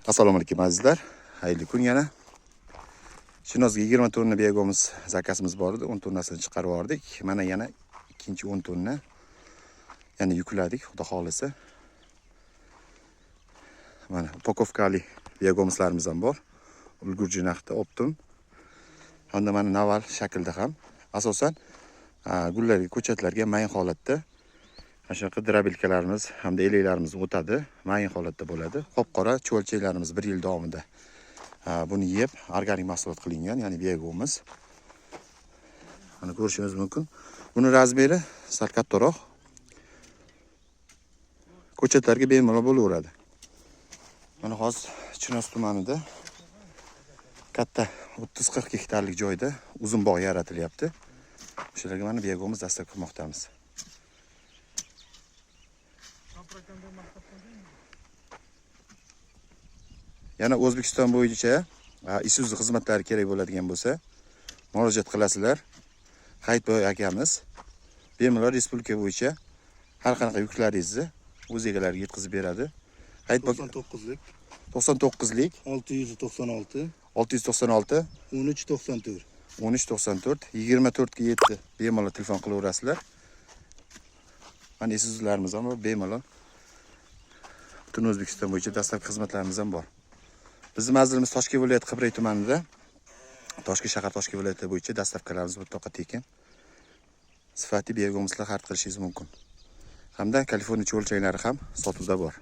Assalomu alaykum azizlar. Xayrli kun yana. Shinozga 20 tonna beg'o'miz zakasimiz bor edi. 10 tonnasini chiqarib yubordik. Mana yana ikkinchi 10 tonna yana yukladik, xudo xolisa. Mana upakovkali beg'o'mizlarimiz ham bor. Ulgurji narxda optim. Hamda mana naval shaklda ham. Asosan gullarga, ko'chatlarga mayin holatda shunaqa drabilkalarimiz hamda eleklarimiz o'tadi. Mayin holatda bo'ladi. Qop-qora cho'lchaklarimiz 1 yil davomida buni yeb organik mahsulot qilingan, ya'ni beg'o'miz. Mana ko'rishingiz mumkin. Buni razmeri sal kattaroq. Ko'chatlarga bemalol bo'laveradi. Mana hozir Chinoz tumanida katta 30-40 gektarlik joyda uzun bog' yaratilyapti. Shularga mana beg'o'miz dastur qilmoqdamiz. Yana O'zbekiston bo'yicha Isuzu xizmatlari kerak bo'ladigan bo'lsa, murojaat qilasizlar. Hayitboy akamiz bemalol respublika bo'yicha har qanaqa yuklaringizni o'z egalariga yetkazib beradi. Hayitboy 99lik 99lik 696 696 1394 1394 24 ga 7 bemalol telefon qilaverasizlar. Mana Isuzularimiz ham bor, bemalol. Butun O'zbekiston bo'yicha dastlabki xizmatlarimiz ham bor. Bizning manzilimiz Toshkent viloyati Qibray tumanida. Toshkent shahar Toshkent viloyati bo'yicha dastlabkilarimiz mutlaqo tekin. Sifatli beg'o'mizlar xarid qilishingiz mumkin. Hamda Kaliforniya cho'lchaklari ham sotuvda bor.